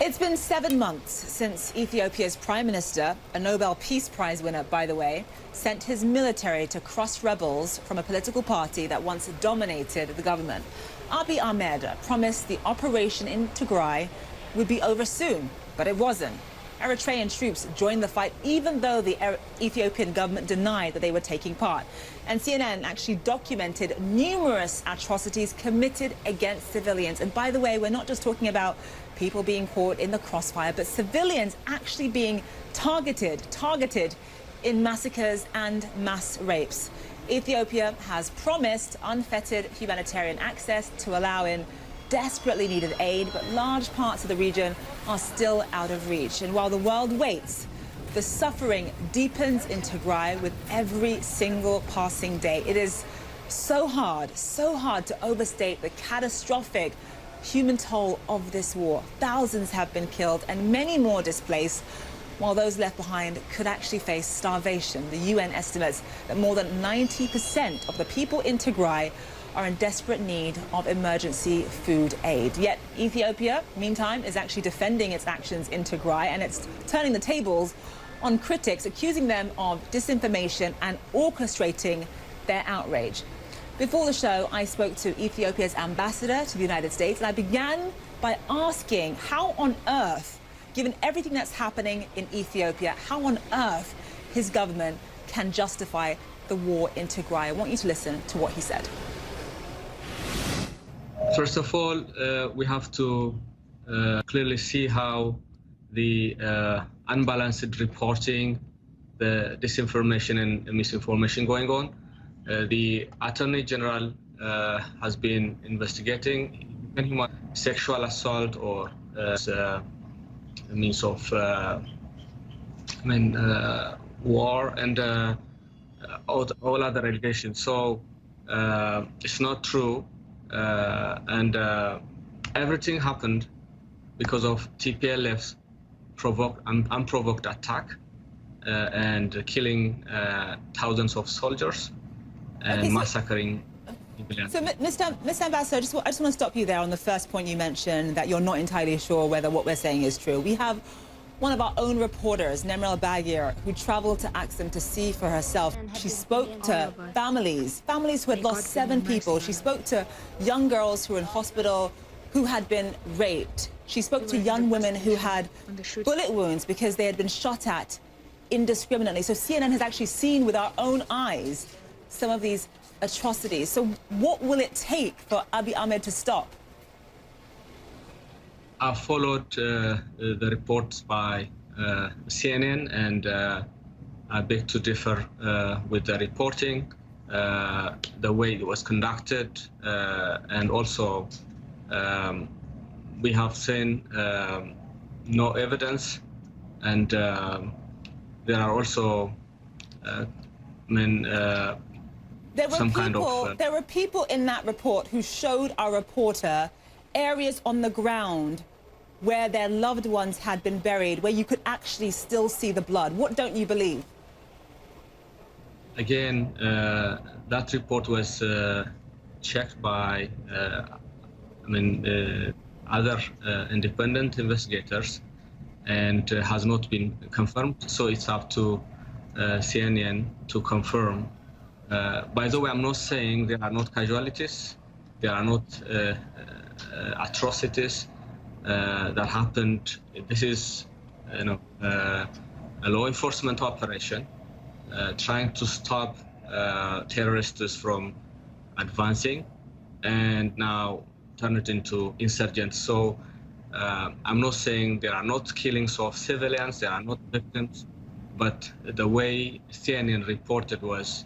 It's been 7 months since Ethiopia's Prime Minister, a Nobel Peace Prize winner, by the way, sent his military to crush rebels from a political party that once dominated the government. Abiy Ahmed promised the operation in Tigray would be over soon, but it wasn't. Eritrean troops joined the fight even though the Ethiopian government denied that they were taking part. And CNN actually documented numerous atrocities committed against civilians. And by the way, we're not just talking about people being caught in the crossfire, but civilians actually being targeted in massacres and mass rapes. Ethiopia has promised unfettered humanitarian access to allow in desperately needed aid, but large parts of the region are still out of reach. And while the world waits, the suffering deepens in Tigray with every single passing day. It is so hard to overstate the catastrophic human toll of this war. Thousands have been killed and many more displaced, while those left behind could actually face starvation. The UN estimates that more than 90% of the people in Tigray are in desperate need of emergency food aid. Yet Ethiopia, meantime, is actually defending its actions in Tigray, and it's turning the tables on critics, accusing them of disinformation and orchestrating their outrage. Before the show, I spoke to Ethiopia's ambassador to the United States, and I began by asking how on earth, given everything that's happening in Ethiopia, how on earth his government can justify the war in Tigray. I want you to listen to what he said. First of all, we have to clearly see how the unbalanced reporting, the disinformation and misinformation going on. The Attorney General has been investigating sexual assault or a means of war and all other allegations. So it's not true. And everything happened because of TPLF's unprovoked attack and killing thousands of soldiers and massacring civilians. So, Mr. Ambassador, I just want to stop you there on the first point you mentioned, that you're not entirely sure whether what we're saying is true. We have one of our own reporters, Nemrel Bagir, who traveled to Axum to see for herself. She spoke to families who had lost 7 people. She spoke to young girls who were in hospital who had been raped. She spoke to young women who had bullet wounds because they had been shot at indiscriminately. So CNN has actually seen with our own eyes some of these atrocities. So what will it take for Abiy Ahmed to stop? I followed the reports by CNN, and I beg to differ with the reporting, the way it was conducted, and also we have seen no evidence, and there are also there were people in that report who showed our reporter areas on the ground where their loved ones had been buried, where you could actually still see the blood. What don't you believe? Again, that report was checked by other independent investigators and has not been confirmed. So it's up to CNN to confirm. By the way, I'm not saying there are not casualties. There are not atrocities that happened. This is, a law enforcement operation trying to stop terrorists from advancing, and now turn it into insurgents. So I'm not saying there are not killings of civilians, there are not victims, but the way CNN reported was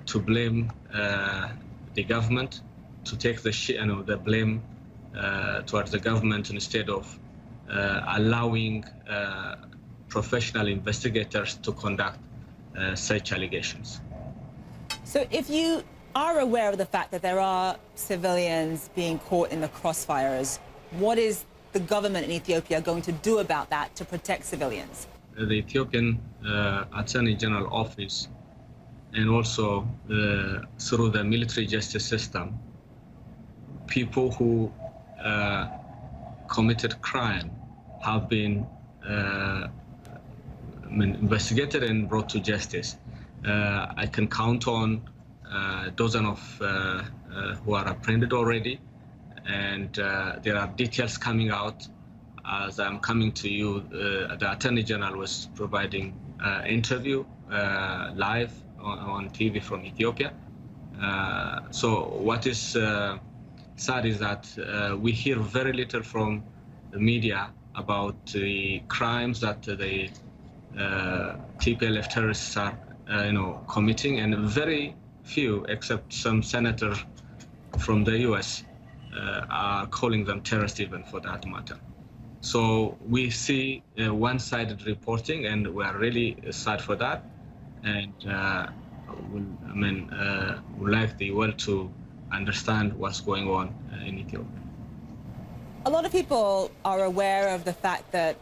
to blame the government, to take the blame towards the government instead of allowing professional investigators to conduct such allegations. So if you are aware of the fact that there are civilians being caught in the crossfires, what is the government in Ethiopia going to do about that to protect civilians? The Ethiopian Attorney General Office, and also through the military justice system, people who committed crime have been investigated and brought to justice. I can count on a dozen of who are apprehended already, and there are details coming out. As I'm coming to you, the Attorney General was providing interview live on TV from Ethiopia. So what is sad is that we hear very little from the media about the crimes that the TPLF terrorists are, committing, and very few, except some senator from the U.S., are calling them terrorists, even for that matter. So we see one-sided reporting, and we are really sad for that. And would like the world to understand what's going on in Ethiopia. A lot of people are aware of the fact that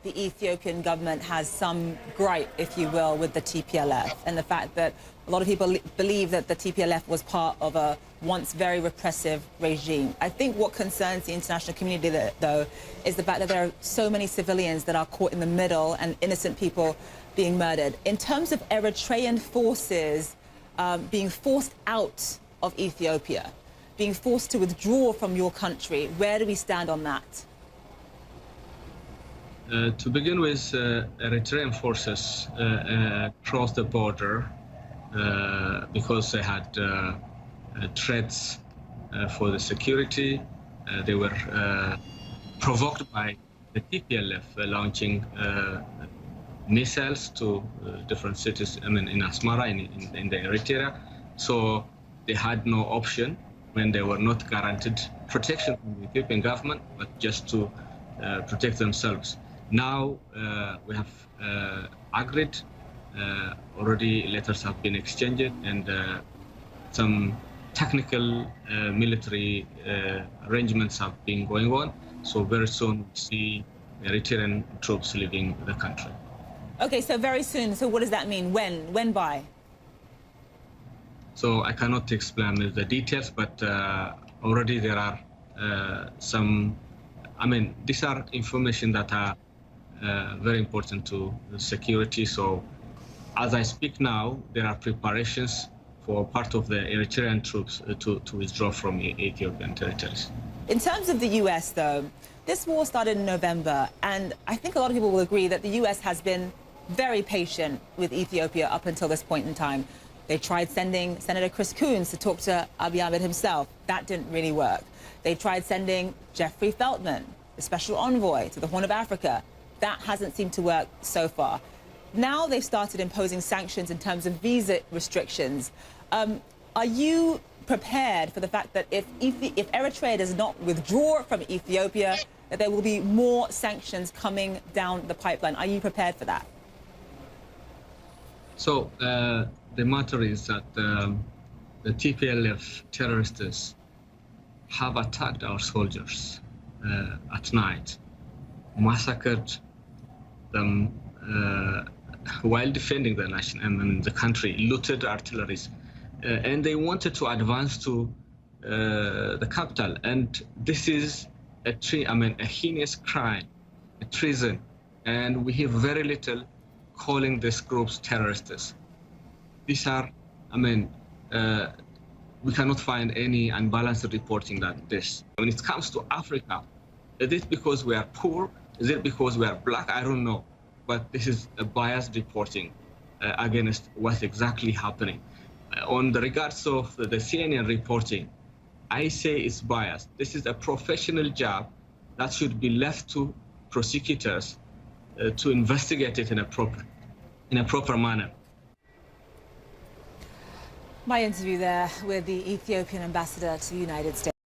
the Ethiopian government has some gripe, if you will, with the TPLF, and the fact that a lot of people believe that the TPLF was part of a once very repressive regime. I think what concerns the international community, though, is the fact that there are so many civilians that are caught in the middle and innocent people being murdered. In terms of Eritrean forces being forced out of Ethiopia, being forced to withdraw from your country, where do we stand on that? To begin with, Eritrean forces crossed the border because they had threats for the security. They were provoked by the TPLF launching missiles to different cities, in Asmara, in the Eritrea. So they had no option when they were not guaranteed protection from the Ethiopian government, but just to protect themselves. Now we have agreed, already letters have been exchanged, and some technical military arrangements have been going on. So very soon we'll see Eritrean troops leaving the country. Okay, so very soon. So what does that mean? When by? So I cannot explain the details, but already there are some, these are information that are very important to the security. So as I speak now, there are preparations for part of the Eritrean troops to withdraw from Ethiopian territories. In terms of the U.S., though, this war started in November, and I think a lot of people will agree that the U.S. has been very patient with Ethiopia up until this point in time. They tried sending Senator Chris Coons to talk to Abiy Ahmed himself. That didn't really work. They tried sending Jeffrey Feltman, the special envoy, to the Horn of Africa. That hasn't seemed to work so far. Now they've started imposing sanctions in terms of visa restrictions. Are you prepared for the fact that if Eritrea does not withdraw from Ethiopia, that there will be more sanctions coming down the pipeline? Are you prepared for that? So the matter is that the TPLF terrorists have attacked our soldiers at night, massacred them while defending the nation, the country, looted artilleries, and they wanted to advance to the capital. And this is a heinous crime, a treason, and we hear very little calling these groups terrorists. These are, we cannot find any unbalanced reporting like this. When it comes to Africa, is it because we are poor? Is it because we are black? I don't know. But this is a biased reporting against what's exactly happening. On the regards of the CNN reporting, I say it's biased. This is a professional job that should be left to prosecutors to investigate it in a proper manner. My interview there with the Ethiopian ambassador to the United States.